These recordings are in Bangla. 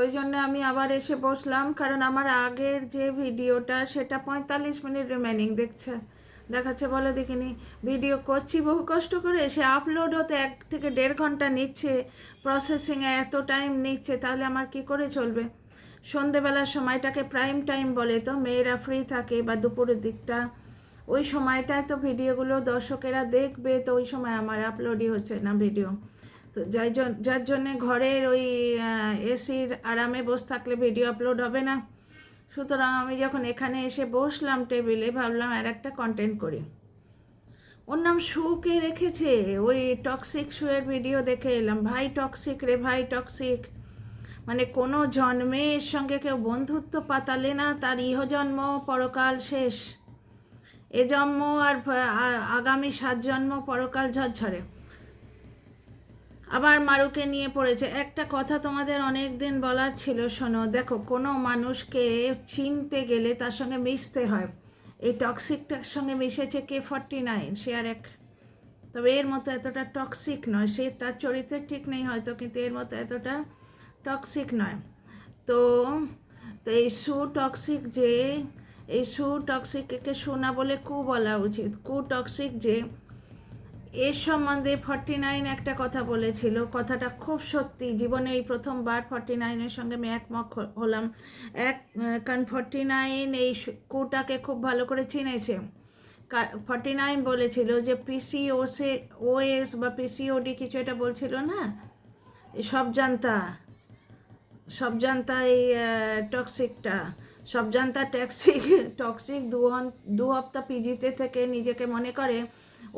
ওই জন্য আমি আবার এসে বসলাম, কারণ আমার আগের যে ভিডিওটা সেটা 45 মিনিট রিমেনিং দেখাচ্ছে। বলে দেখিনি, ভিডিও করছি বহু কষ্ট করে, সে আপলোড হতে 1 থেকে 1.5 ঘন্টা নিচ্ছে, প্রসেসিংয়ে এত টাইম নিচ্ছে, তাহলে আমার কি করে চলবে? সন্ধেবেলার সময়টাকে প্রাইম টাইম বলে, তো মেয়েরা ফ্রি থাকে বা দুপুরের দিকটা, ওই সময়টায় তো ভিডিওগুলো দর্শকেরা দেখবে, তো ওই সময় আমার আপলোডই হচ্ছে না ভিডিও। তো যার জন্যে ঘরের ওই এসির আরামে বসে থাকলে ভিডিও আপলোড হবে না। সুতরাং আমি যখন এখানে এসে বসলাম টেবিলে, ভাবলাম আর একটা কন্টেন্ট করি। ওর নাম শুকে রেখেছে, ওই টক্সিক শুয়ের ভিডিও দেখে এলাম। ভাই টক্সিক রে ভাই টক্সিক, মানে কোনো জন্মে এর সঙ্গে কেউ বন্ধুত্ব পাতালে না, তার ইহজন্ম পরকাল শেষ। এ জন্ম আর আগামী 7 জন্ম পরকাল ঝরঝরে। আবার মারুকে নিয়ে পড়েছে। একটা কথা তোমাদের অনেক দিন বলার ছিল, শোনো। দেখো, কোনো মানুষকে চিনতে গেলে তার সঙ্গে মিশতে হয়। এই টক্সিকটার সঙ্গে মিশেছে K49, সে আর এক, তবে এর মতো এতটা টক্সিক নয়। সে তার চরিত্র ঠিক নেই হয়তো, কিন্তু এর মতো এতটা টক্সিক নয়। তো তো এই টক্সিক যে, এই টক্সিককে না বলে বলা উচিত। টক্সিক যে, এর সম্বন্ধে 49 একটা কথা বলেছিল, কথাটা খুব সত্যি। জীবনে এই প্রথমবার 49-এর সঙ্গে আমি একমত হলাম। কারণ 49 এই কুটাকে খুব ভালো করে চিনেছে। 49 বলেছিল যে ওএস বা পিসিওডি কিছু এটা বলছিল না, এই সব জানতা এই টক্সিকটা, সব জানতা টক্সিক 2 হপ্তাহ পিজিতে থেকে নিজেকে মনে করে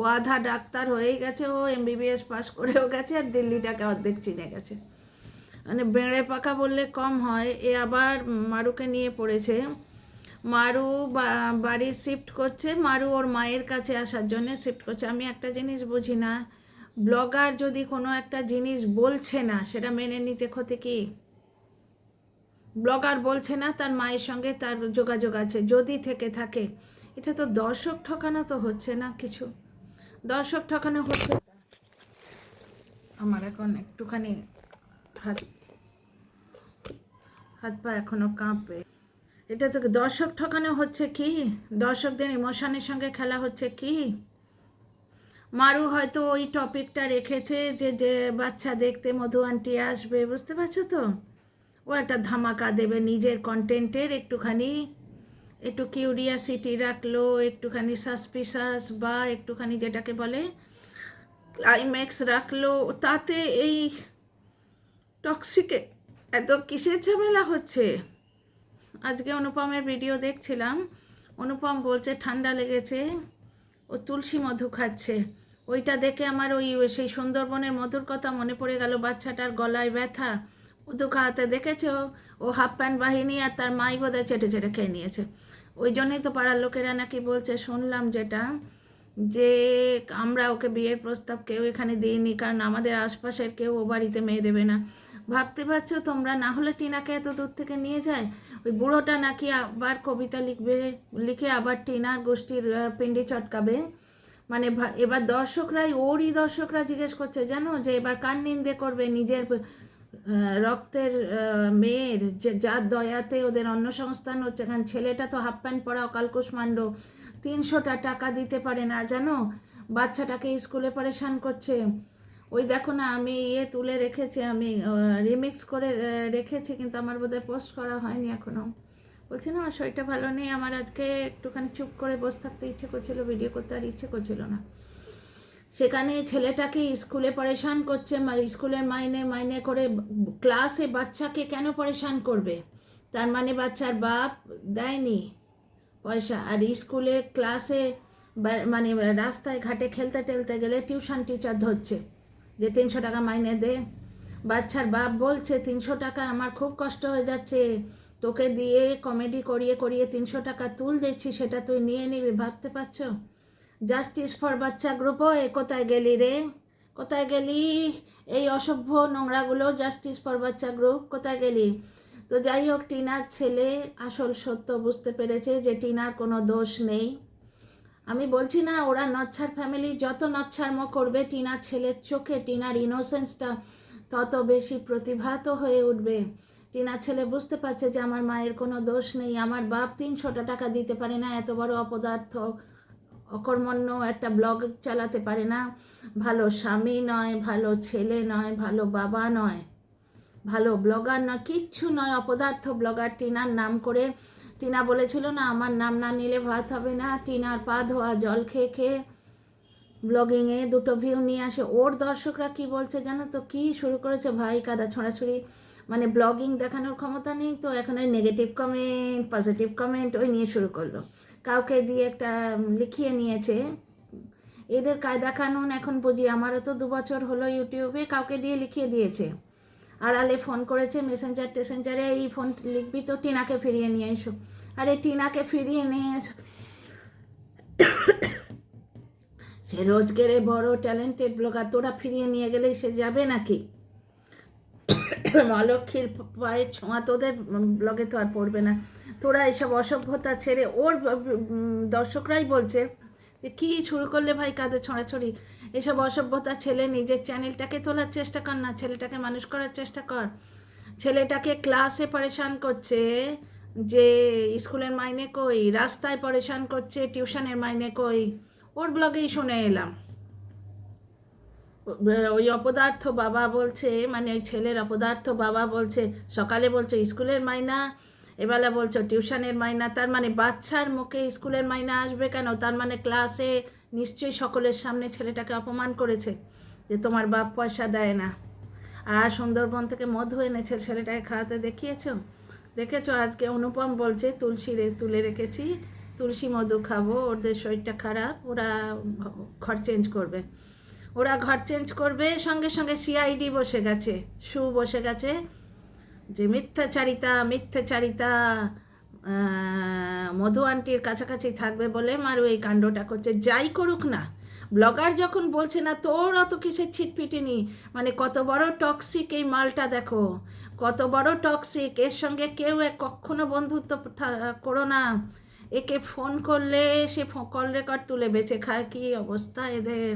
ও আধা ডাক্তার হয়েই গেছে, ও MBBS পাস করেও গেছে, আর দিল্লিটাকে অর্ধেক চিনে গেছে। মানে বেড়ে পাকা বললে কম হয়। এ আবার মারুকে নিয়ে পড়েছে। মারু বাড়ি শিফট করছে, মারু ওর মায়ের কাছে আসার জন্য শিফট করছে। আমি একটা জিনিস বুঝি না, ব্লগার যদি কোনো একটা জিনিস বলছে না, সেটা মেনে নিতে ক্ষতি কি? ব্লগার বলছে না, তার মায়ের সঙ্গে তার যোগাযোগ আছে, যদি থেকে থাকে, এটা তো দর্শক ঠকানো তো হচ্ছে না কিছু? দর্শক ঠকানো হচ্ছে। আমার এখন একটুখানি হাত পা এখনো কাঁপে। এটা তো দর্শক ঠকানো হচ্ছে কি? দর্শকদের ইমোশনের সঙ্গে খেলা হচ্ছে কি? মারু হয়তো ওই টপিকটা রেখেছে যে যে বাচ্চা দেখতে মধু আন্টি আসবে, বুঝতে পারছো তো? ও একটা ধামাকা দেবে নিজের কন্টেন্টের, একটু কিউরিয়াসিটি রাখলো, একটুখানি সাসপিসাস বা একটুখানি যেটাকে বলে ক্লাইম্যাক্স রাখলো, তাতে এই টক্সিকে এত কিসের ঝামেলা হচ্ছে? আজকে অনুপমের ভিডিও দেখছিলাম, অনুপম বলছে ঠান্ডা লেগেছে, ও তুলসী মধু খাচ্ছে। ওইটা দেখে আমার সেই সুন্দরবনের মধুর কথা মনে পড়ে গেল। বাচ্চাটার গলায় ব্যথা, মধু খাওয়াতে দেখেছো? ও হাফ প্যান্ট বাহিনী আর তার মাই বোধহয় চেটে চেটে খেয়ে নিয়েছে। ওই জন্যই তো পাড়ার লোকেরা নাকি বলছে, শুনলাম যেটা, যে আমরা ওকে বিয়ের প্রস্তাব কেউ এখানে দিইনি, কারণ আমাদের আশপাশের কেউ ও বাড়িতে মেয়ে দেবে না। ভাবতে পারছো তোমরা? না হলে টিনাকে এত দূর থেকে নিয়ে যায়। ওই বুড়োটা নাকি আবার কবিতা লিখে আবার টিনার গোষ্ঠীর পিণ্ডি চটকাবে। মানে এবার দর্শকরা জিজ্ঞেস করছে, জানো, যে এবার কার নিন্দে করবে? নিজের রক্তের মেয়ের, যে যার দয়াতে ওদের অন্নসংস্থান হচ্ছে। কারণ ছেলেটা তো হাফ প্যান্ট পরা অকালকুষ্মাণ্ড, 300টা টাকা দিতে পারে না, জানো? বাচ্চাটাকে স্কুলে পরেশান করছে। ওই দেখো না, আমি তুলে রেখেছি, আমি রিমিক্স করে রেখেছি, কিন্তু আমার বোধহয় পোস্ট করা হয়নি এখনও। বলছি না, আমার শরীরটা ভালো নেই, আমার আজকে একটুখানি চুপ করে বসে থাকতে ইচ্ছে করছিল, ভিডিও করতে আর ইচ্ছে করছিল না। সেখানে ছেলেটাকে স্কুলে পরেশান করছে, স্কুলের মাইনে করে ক্লাসে বাচ্চাকে কেন পরেশান করবে? তার মানে বাচ্চার বাপ দেয়নি পয়সা, আর স্কুলে ক্লাসে মানে রাস্তায় ঘাটে খেলতে টেলতে গেলে টিউশন টিচার ধরছে যে 300 টাকা মাইনে দে। বাচ্চার বাপ বলছে 300 টাকা আমার খুব কষ্ট হয়ে যাচ্ছে, তোকে দিয়ে কমেডি করিয়ে করিয়ে 300 টাকা তুল দিচ্ছি, সেটা তুই নিয়ে নিবি। ভাবতে পারছো? জাস্টিস ফর বাচ্চা গ্রুপ, কোথায় গেলি রে? কোথায় গেলি? এই অসভ্য নোংরাগুলো, জাস্টিস ফর বাচ্চা গ্রুপ, কোথায় গেলি? তো যাই হোক, টিনার ছেলে আসল সত্য বুঝতে পেরেছে যে টিনার কোনো দোষ নেই। আমি বলছি না, ওরা নচ্ছার ফ্যামিলি যত নচ্ছারমো করবে, টিনার ছেলের চোখে টিনার ইনোসেন্সটা তত বেশি প্রতিভাত হয়ে উঠবে। টিনা ছেলে বুঝতে পারছে যে আমার মায়ের কোনো দোষ নেই, আমার বাপ 300টা টাকা দিতে পারে না, এত বড় অপদার্থ অকর্মণ্য একটা ব্লগ চালাতে পারে না, ভালো স্বামী নয়, ভালো ছেলে নয়, ভালো বাবা নয়, ভালো ব্লগার নয়, কিচ্ছু নয়, অপদার্থ ব্লগার। টিনার নাম করে, টিনা বলেছিল না আমার নাম না নিলে ভাত হবে না, টিনার পা ধোয়া জল খেয়ে খেয়ে ব্লগিংয়ে 2টো ভিউ নিয়ে আসে। ওর দর্শকরা কি বলছে জানো তো, কি শুরু করেছে ভাই কাদা ছড়াছড়ি, মানে ব্লগিং দেখানোর ক্ষমতা নেই তো এখন ওই নেগেটিভ কমেন্ট পজিটিভ কমেন্ট ওই নিয়ে শুরু করলো, কাউকে দিয়ে একটা লিখিয়ে নিয়েছে। এদের কায়দা কানুন এখন বুঝি, আমারও তো 2 বছর হলো ইউটিউবে, কাউকে দিয়ে লিখিয়ে দিয়েছে, আড়ালে ফোন করেছে মেসেঞ্জার টেসেঞ্জারে, এই ফোন লিখবি তো টিনাকে ফিরিয়ে নিয়ে এসো। আরে টিনাকে ফিরিয়ে নিয়ে এসো, সে রোজগেরে বড় ট্যালেন্টেড ব্লগার, তোরা ফিরিয়ে নিয়ে গেলেই সে যাবে নাকি? অলক্ষীর পায়ের ছোঁয়া তোদের ব্লগে তো আর পড়বে না। তোরা এসব অসভ্যতা ছেড়ে, ওর দর্শকরাই বলছে যে কী শুরু করলে ভাই কাঁধে ছড়াছড়ি, এসব অসভ্যতা ছেলে নিজের চ্যানেলটাকে তোলার চেষ্টা কর না, ছেলেটাকে মানুষ করার চেষ্টা কর। ছেলেটাকে ক্লাসে পরেশান করছে যে স্কুলের মাইনে কই, রাস্তায় পরেশান করছে টিউশনের মাইনে কই, ওর ব্লগেই শুনে এলাম। ওই অপদার্থ বাবা বলছে, মানে ওই ছেলের অপদার্থ বাবা বলছে, সকালে বলছো স্কুলের মাইনা, এবেলা বলছো টিউশনের মাইনা, তার মানে বাচ্চার মুখে স্কুলের মাইনা আসবে কেন? তার মানে ক্লাসে নিশ্চয়ই সকলের সামনে ছেলেটাকে অপমান করেছে যে তোমার বাপ পয়সা দেয় না। আর সুন্দরবন থেকে মধু এনেছে ছেলেটাকে খাওয়াতে, দেখেছো আজকে অনুপম বলছে তুলসী তুলে রেখেছি, তুলসী মধু খাবো, ওদের শরীরটা খারাপ, ওরা ঘর চেঞ্জ করবে, সঙ্গে সঙ্গে সিআইডি বসে গেছে, বসে গেছে যে মিথ্যাচারিতা মধু আন্টির কাছাকাছি থাকবে বলে মারু এই কাণ্ডটা করছে। যাই করুক না, ব্লগার যখন বলছে না তোর অত কিসের ছিটপিটিনি, মানে কত বড় টক্সিক এই মালটা, দেখো কত বড় টক্সিক, এর সঙ্গে কেউ কখনো বন্ধুত্ব করো না, একে ফোন করলে সে কল রেকর্ড তুলে বেঁচে খায়, কি অবস্থা এদের।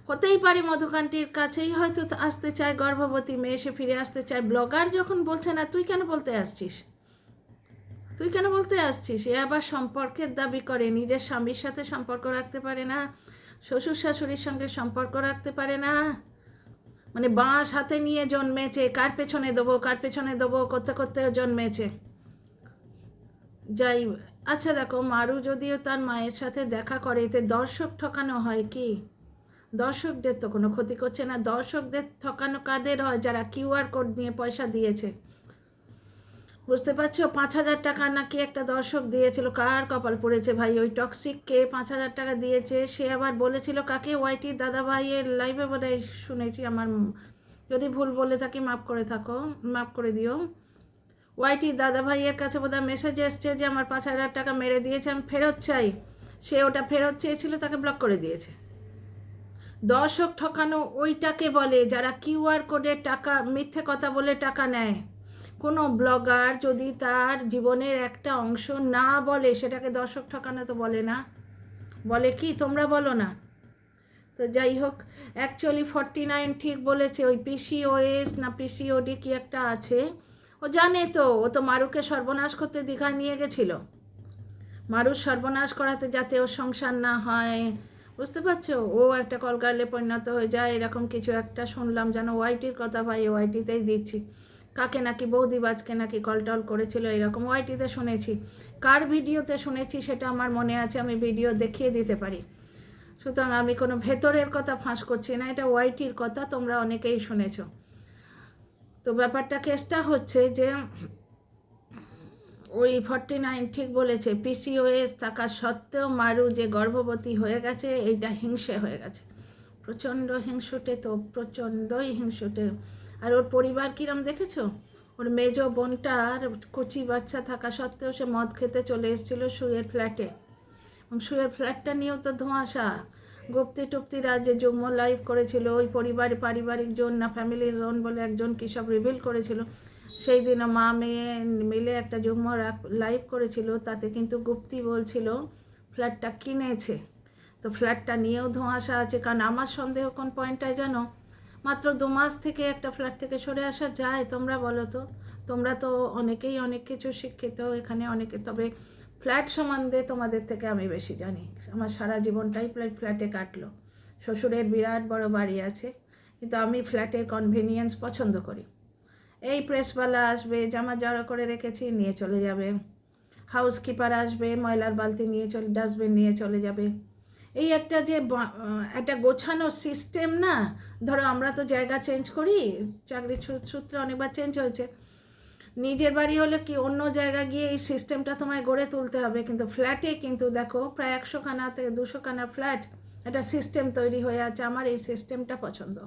হতেই পারে মধুকান্তির কাছেই হয়তো আসতে চায় গর্ভবতী মেয়ে, সে ফিরে আসতে চায়, ব্লগার যখন বলছে না তুই কেন বলতে আসছিস? এ আবার সম্পর্কের দাবি করে, নিজের স্বামীর সাথে সম্পর্ক রাখতে পারে না, শ্বশুর শাশুড়ির সঙ্গে সম্পর্ক রাখতে পারে না, মানে বাঁশ হাতে নিয়ে জন্মেছে, কার পেছনে দেবো করতে করতে জন্মেছে। যাই, আচ্ছা দেখো মারু যদিও তার মায়ের সাথে দেখা করে, এতে দর্শক ঠকানো হয় কি? দর্শকদের তো কোনো ক্ষতি করছে না, দর্শকদের ঠকানো কাদের হয়? যারা কিউআর কোড নিয়ে পয়সা দিয়েছে, বুঝতে পারছো? 5,000 টাকা নাকি একটা দর্শক দিয়েছিল, কার কপাল পড়েছে ভাই, ওই টক্সিককে 5,000 টাকা দিয়েছে। সে আবার বলেছিল কাকে, ওয়াইটির দাদা ভাইয়ের লাইভে বোধহয় শুনেছি, আমার যদি ভুল বলে থাকি মাফ করে দিও। ওয়াইটির দাদা ভাইয়ের কাছে বোধহয় মেসেজ এসছে যে আমার 5,000 টাকা মেরে দিয়েছে, আমি ফেরত চাই, সে ওটা ফেরত চেয়েছিল, তাকে ব্লক করে দিয়েছে। দর্শক ঠকানো ওইটাকে বলে, যারা কিউআর কোডে টাকা, মিথ্যে কথা বলে টাকা নেয়। কোনো ব্লগার যদি তার জীবনের একটা অংশ না বলে, সেটাকে দর্শক ঠকানো তো বলে না, বলে কি? তোমরা বলো না তো। যাই হোক, অ্যাকচুয়ালি 49 ঠিক বলেছে, ওই পিসিওএস না পিসিওডি কি একটা আছে, ও জানে তো, ও তো মারুকে সর্বনাশ করতে দীঘায় নিয়ে গেছিল, মারুর সর্বনাশ করাতে, যাতে ওর সংসার না হয়, বুঝতে পারছো? ও একটা কলগার্লে পরিণত হয়ে যায়, এরকম কিছু একটা শুনলাম, যেন ওয়াইটির কথা, ভাই ওয়াইটিতেই দিচ্ছি, কাকে নাকি বৌদিবাজকে নাকি কলটল করেছিল, এরকম ওয়াইটিতে শুনেছি, কার ভিডিওতে শুনেছি সেটা আমার মনে আছে, আমি ভিডিও দেখিয়ে দিতে পারি, সুতরাং আমি কোনো ভেতরের কথা ফাঁস করছি না, এটা ওয়াইটির কথা, তোমরা অনেকেই শুনেছ। তো ব্যাপারটা কেসটা হচ্ছে যে ওই 49 ঠিক বলেছে, পিসিওএস থাকা সত্ত্বেও মারু যে গর্ভবতী হয়ে গেছে, এইটা হিংসে হয়ে গেছে, প্রচণ্ড হিংসুটে, তো প্রচণ্ডই হিংসুটে। আর ওর পরিবার কিরম দেখেছো? ওর মেজ বোনটার কচি বাচ্চা থাকা সত্ত্বেও সে মদ খেতে চলে এসেছিল সুয়ের ফ্ল্যাটে, এবং সুয়ের ফ্ল্যাটটা নিয়েও তো ধোঁয়াশা, গুপ্তি টুপ্তিরা যে যুগ্ম লাইভ করেছিল, ওই পারিবারিক জোন না ফ্যামিলি জোন বলে একজন কী সব রিভিল করেছিল, সেই দিনও মা মেয়ে মিলে একটা যুগ্ম লাইভ করেছিল, তাতে কিন্তু গুপ্তি বলছিল ফ্ল্যাটটা কিনেছে, তো ফ্ল্যাটটা নিয়েও ধোঁয়াশা আছে। কারণ আমার সন্দেহ কোন পয়েন্টটায় জানো, মাত্র 2 মাস থেকে একটা ফ্ল্যাট থেকে সরে আসা যায়? তোমরা বলো তো, তোমরা তো অনেকেই অনেক কিছু শিক্ষিত এখানে অনেকে, তবে ফ্ল্যাট সম্বন্ধে তোমাদের থেকে আমি বেশি জানি। আমার সারা জীবনটাই ফ্ল্যাটে কাটলো। শ্বশুরের বিরাট বড় বাড়ি আছে, কিন্তু আমি ফ্ল্যাটের কনভিনিয়েন্স পছন্দ করি। এই প্রেসওয়ালা আসবে, জামা জড়ো করে রেখেছি নিয়ে চলে যাবে, হাউসকিপার আসবে ময়লার বালতি নিয়ে ডাস্টবিন নিয়ে চলে যাবে। এই একটা যে একটা গোছানো সিস্টেম না, ধরো আমরা তো জায়গা চেঞ্জ করি, চাকরির সূত্রে অনেকবার চেঞ্জ হয়েছে। নিজের বাড়ি হলে কি অন্য জায়গায় গিয়ে এই সিস্টেমটা তোমায় গড়ে তুলতে হবে, কিন্তু ফ্ল্যাটে কিন্তু দেখো প্রায় 100খানা থেকে 200খানা ফ্ল্যাট, একটা সিস্টেম তৈরি হয়ে আছে। আমার এই সিস্টেমটা পছন্দ,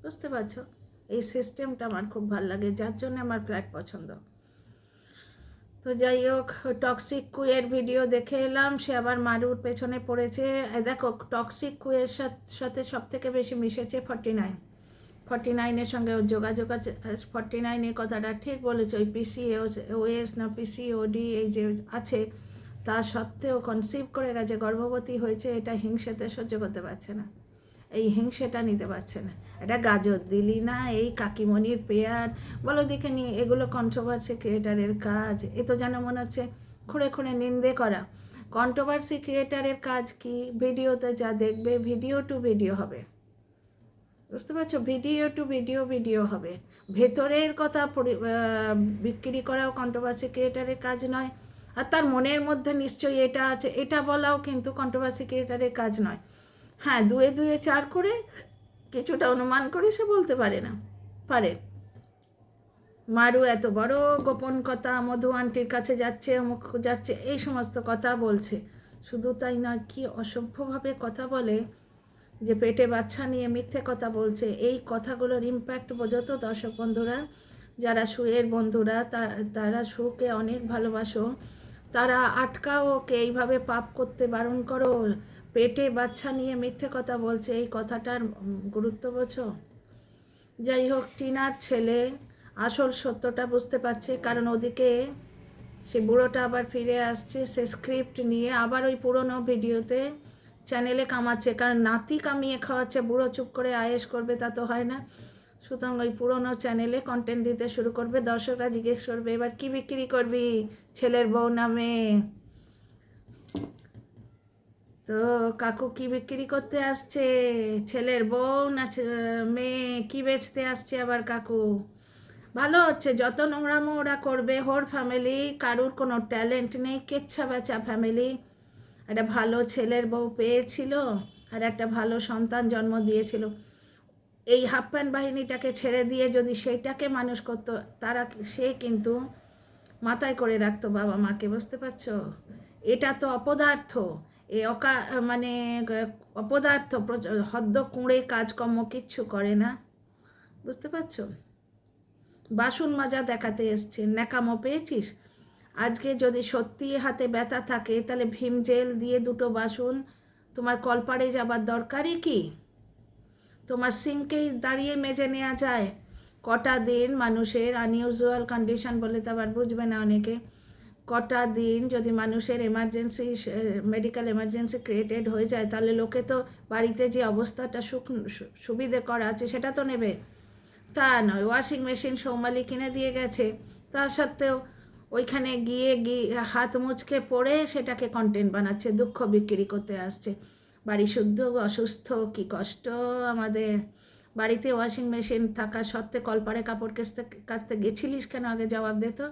বুঝতে পারছো? এই সিস্টেমটা আমার খুব ভালো লাগে, যার জন্য আমার ফ্ল্যাট পছন্দ। তো যাই হোক, টক্সিক কুয়ের ভিডিও দেখে এলাম, সে আবার মারুর পেছনে পড়েছে। দেখো টক্সিক কুয়ের সাথে সব থেকে বেশি মিশেছে 49 সঙ্গে ওর যোগাযোগ আছে। 49 কথাটা ঠিক বলেছে, ওই পিসিওএস না পিসিওডি এই যে আছে, তা সত্ত্বেও কনসিভ করে গেছে, গর্ভবতী হয়েছে, এটা হিংসেতে সহ্য করতে পারছে না, এই হিংসেটা নিতে পারছে না। এটা গাজর দিলি না, এই কাকিমণির পেয়ার বলো দেখে নিয়ে, এগুলো কন্ট্রোভার্সি ক্রিয়েটারের কাজ। এ তো যেন মনে হচ্ছে খুঁড়ে খুঁড়ে নিন্দে করা। কন্ট্রোভার্সি ক্রিয়েটারের কাজ কি? ভিডিওতে যা দেখবে ভিডিও টু ভিডিও হবে, বুঝতে পারছো? ভিডিও টু ভিডিও হবে। ভেতরের কথা বিক্রি করাও কন্ট্রোভার্সি ক্রিয়েটারের কাজ নয়। আর তার মনের মধ্যে নিশ্চয়ই এটা আছে, এটা বলাও কিন্তু কন্ট্রোভার্সি ক্রিয়েটারের কাজ নয়। হ্যাঁ, দুয়ে দুয়ে চার করে কিছুটা অনুমান করে সে বলতে পারে না, পারে। মারু এত বড় গোপন কথা, মধু আন্টির কাছে যাচ্ছে, অমুক যাচ্ছে, এই সমস্ত কথা বলছে। শুধু তাই নয়, কি অসভ্যভাবে কথা বলে, যে পেটে বাচ্চা নিয়ে মিথ্যে কথা বলছে। এই কথাগুলোর ইম্প্যাক্ট বোঝো তো দর্শক বন্ধুরা, যারা সুয়ের বন্ধুরা, তারা সুকে অনেক ভালোবাসো, তারা আটকাও, ওকে এইভাবে পাপ করতে বারণ করো। পেটে বাচ্চা নিয়ে মিথ্যে কথা বলছে, এই কথাটার গুরুত্ব বোঝো। যাই হোক, টিনার ছেলে আসল সত্যটা বুঝতে পারছে, কারণ ওদিকে সে বুড়োটা আবার ফিরে আসছে, সে স্ক্রিপ্ট নিয়ে আবার ওই পুরনো ভিডিওতে চ্যানেলে কামাচ্ছে, কারণ নাতি কামিয়ে খাওয়াচ্ছে, বুড়ো চুপ করে আয়েশ করবে তা তো হয় না। সুতরাং ওই পুরনো চ্যানেলে কন্টেন্ট দিতে শুরু করবে, দর্শকরা জিজ্ঞেস করবে এবার কি বিক্রি করবি ছেলের বউ নামে। তো কাকু কি বিক্রি করতে আসছে, ছেলের বউ না মেয়ে, কি বেচতে আসছে আবার কাকু? ভালো হচ্ছে, যত নোংরামো ওরা করবে, হোর ফ্যামিলি, কারুর কোনো ট্যালেন্ট নেই, কেচ্ছা বেচা ফ্যামিলি। একটা ভালো ছেলের বউ পেয়েছিল আর একটা ভালো সন্তান জন্ম দিয়েছিল। এই হাফ প্যান্ট বাহিনীটাকে ছেড়ে দিয়ে যদি সেইটাকে মানুষ করতো, সে কিন্তু মাথায় করে রাখতো বাবা মাকে, বুঝতে পারছো? এটা তো অপদার্থ, মানে অপদার্থ, হদ্দ কুঁড়ে কাজকর্ম কিচ্ছু করে না, বুঝতে পারছো? বাসন মাজা দেখাতে এসছে, ন্যাকামো পেয়েছিস? আজকে যদি সত্যি হাতে ব্যথা থাকে, তাহলে ভীম জেল দিয়ে দুটো বাসন তোমার কলপাড়ে যাবার দরকারই কি? তোমার সিঙ্কেই দাঁড়িয়ে মেজে নেওয়া যায়। কটা দিন মানুষের আনইউজুয়াল কন্ডিশন বলে তো আবার বুঝবে না অনেকে, কটা দিন যদি মানুষের এমার্জেন্সি, মেডিকেল এমার্জেন্সি ক্রিয়েটেড হয়ে যায়, তাহলে লোকে তো বাড়িতে যে অবস্থাটা সুবিধে করা আছে সেটা তো নেবে। তা নয়, ওয়াশিং মেশিন সৌমালি কিনে দিয়ে গেছে, তা সত্ত্বেও ওইখানে গিয়ে হাত মুচকে পড়ে সেটাকে কন্টেন্ট বানাচ্ছে, দুঃখ বিক্রি করতে আসছে। বাড়ি শুদ্ধ অসুস্থ, কি কষ্ট আমাদের। বাড়িতে ওয়াশিং মেশিন থাকা সত্ত্বে কলপারে কাপড় কাচতে গেছিলিস কেন? আগে জবাব দে তো।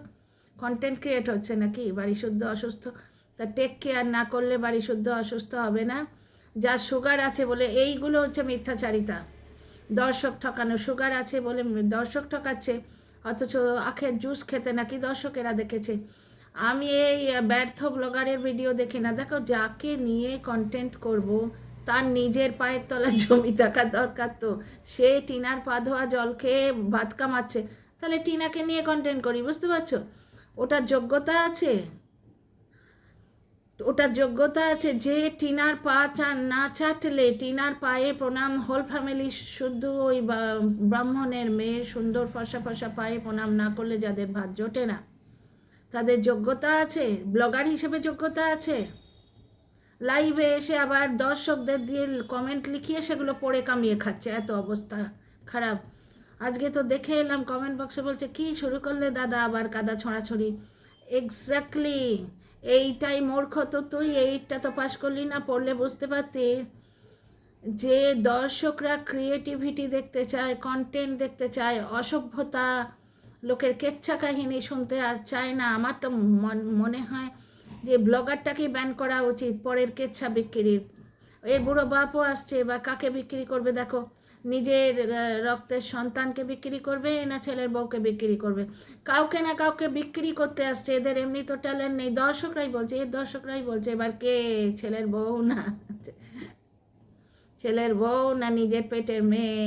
কন্টেন্ট ক্রিয়েট হচ্ছে নাকি বাড়ি শুদ্ধ অসুস্থ? তা টেক কেয়ার না করলে বাড়ি শুদ্ধ অসুস্থ হবে না। যার সুগার আছে বলে, এইগুলো হচ্ছে মিথ্যাচারিতা, দর্শক ঠকানো। সুগার আছে বলে দর্শক ঠকাচ্ছে, অথচ আখের জুস খেতে নাকি দর্শকেরা দেখেছে। আমি এই ব্যর্থ ব্লগারের ভিডিও দেখি না। দেখো, যাকে নিয়ে কন্টেন্ট করব তার নিজের পায়ের তলা জমি থাকা দরকার। তো সে টিনার পা ধোয়া জল খেয়ে ভাত কামাচ্ছে, তাহলে টিনাকে নিয়ে কন্টেন্ট করি, বুঝতে পারছো? ওটার যোগ্যতা আছে, ওটার যোগ্যতা আছে যে টিনার পা না চাটলে, টিনার পায়ে প্রণাম, হোল ফ্যামিলি শুদ্ধ ওই ব্রাহ্মণের মেয়ে সুন্দর ফসা ফসা পায়ে প্রণাম না করলে যাদের ভাত জোটে না, তাদের যোগ্যতা আছে, ব্লগার হিসেবে যোগ্যতা আছে। লাইভে এসে আবার দর্শকদের দিয়ে কমেন্ট লিখিয়ে সেগুলো পড়ে কামিয়ে খাচ্ছে, এত অবস্থা খারাপ। আজকে তো দেখে এলাম কমেন্ট বক্সে বলছে কি শুরু করলে দাদা আবার কাদা ছড়াছড়ি। এক্স্যাক্টলি, এইটাই মূর্খ তো তুই, এইটা তো পাস করলি না, পড়লে বুঝতে পারতি যে দর্শকরা ক্রিয়েটিভিটি দেখতে চায়, কন্টেন্ট দেখতে চায়, অসভ্যতা, লোকের কেচ্ছা কাহিনী শুনতে আর চায় না। আমার তো মনে হয় যে ব্লগারটাকেই ব্যান করা উচিত পরের কেচ্ছা বিক্রির। এর বুড়ো বাপও আসছে, বা কাকে বিক্রি করবে দেখো, নিজের রক্তের সন্তানকে বিক্রি করবে না ছেলের বউকে বিক্রি করবে? কাউকে না কাউকে বিক্রি করতে আসছে, এদের এমনি তো ট্যালেন্ট নেই। দর্শকরাই বলছে, এর দর্শকরাই বলছে এবার কে ছেলের বউ না ছেলের বউ না নিজের পেটের মেয়ে।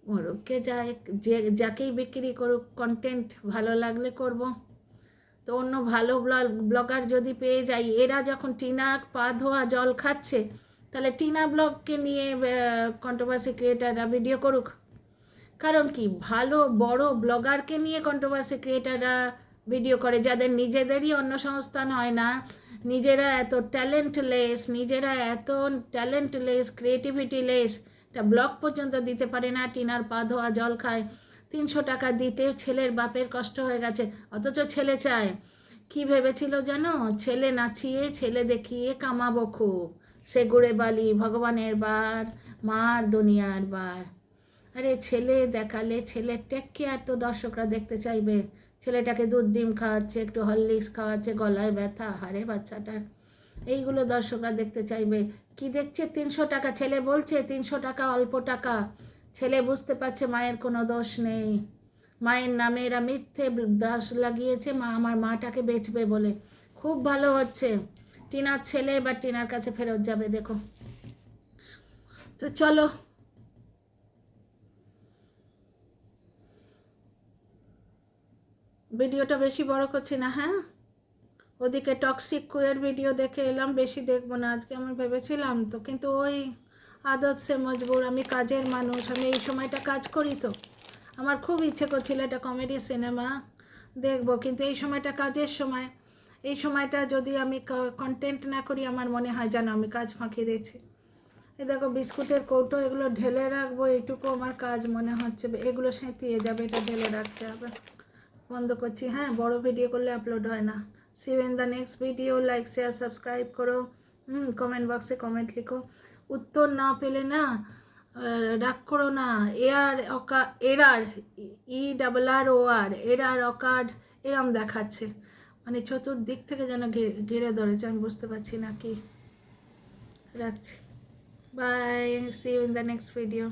মোরগকে যে যাকেই বিক্রি করুক, কন্টেন্ট ভালো লাগলে করব। তো অন্য ভালো ব্লগার যদি পেয়ে যাই, এরা যখন টিনা পা ধোয়া জল খাচ্ছে, তাহলে টিনা ব্লগকে নিয়ে কন্ট্রোভার্সি ক্রিয়েটাররা ভিডিও করুক। কারণ কি, ভালো বড় ব্লগারকে নিয়ে কন্ট্রোভার্সি ক্রিয়েটাররা ভিডিও করে, যাদের নিজেদেরই অন্য সংস্থান হয় না, নিজেরা এত ট্যালেন্টলেস ক্রিয়েটিভিটিলেস, একটা ব্লগ পর্যন্ত দিতে পারে না, টিনার পা ধোয়া জল খায়। 300 টাকা দিতে ছেলের বাপের কষ্ট হয়ে গেছে, অথচ ছেলে চায়। কি ভেবেছিল জানো, ছেলে নাচিয়ে ছেলে দেখিয়ে কামাবো খুব, সে গুড়ে বালি ভগবানের বার, মার দুনিয়ার বার। আরে ছেলে দেখালে ছেলের টেক কেয়ার তো দর্শকরা দেখতে চাইবে। ছেলেটাকে দুধ ডিম খাওয়াচ্ছে, একটু হরলিক্স খাওয়াচ্ছে, গলায় ব্যথা, হারে বাচ্চাটার, এইগুলো দর্শকরা দেখতে চাইবে। কি দেখছে? 300 টাকা। ছেলে বলছে 300 টাকা অল্প টাকা। ছেলে বুঝতে পারছে মায়ের কোনো দোষ নেই, মায়ের নামে এরা মিথ্যে দাস লাগিয়েছে, মা আমার মাটাকে বেচবে বলে। খুব ভালো হচ্ছে, টিনার ছেলে এবার টিনার কাছে ফেরত যাবে দেখো। তো চলো, ভিডিওটা বেশি বড় করছি না। হ্যাঁ, ওদিকে টক্সিক কুয়ের ভিডিও দেখে এলাম, বেশি দেখবো না আজকে আমি ভেবেছিলাম তো, কিন্তু ওই আদত সে মজবুর, আমি কাজের মানুষ, আমি এই সময়টা কাজ করি, তো আমার খুব ইচ্ছে করছিল একটা কমেডি সিনেমা দেখবো, কিন্তু এই সময়টা কাজের সময়, এই সময়টা যদি আমি কন্টেন্ট না করি আমার মনে হয় যেন আমি কাজ ফাঁকি দিয়েছি। এই দেখো বিস্কুটের কৌটো, এগুলো ঢেলে রাখবো, এইটুকু আমার কাজ মনে হচ্ছে, এগুলো সেঁতিয়ে যাবে, এটা ঢেলে রাখতে হবে। বন্ধ করছি, হ্যাঁ, বড় ভিডিও করলে আপলোড হয় না। See you in the next video. Like share subscribe করো, কমেন্ট বক্সে কমেন্ট লিখো। উত্তর না পেলে না রাগ করো না। এরার ERR এরার অকার্ড এরম দেখাচ্ছে, মানে চতুর্দিক থেকে যেন ঘিরে ধরেছে, আমি বুঝতে পারছি না কি। রাখছি, bye, see you in the next video.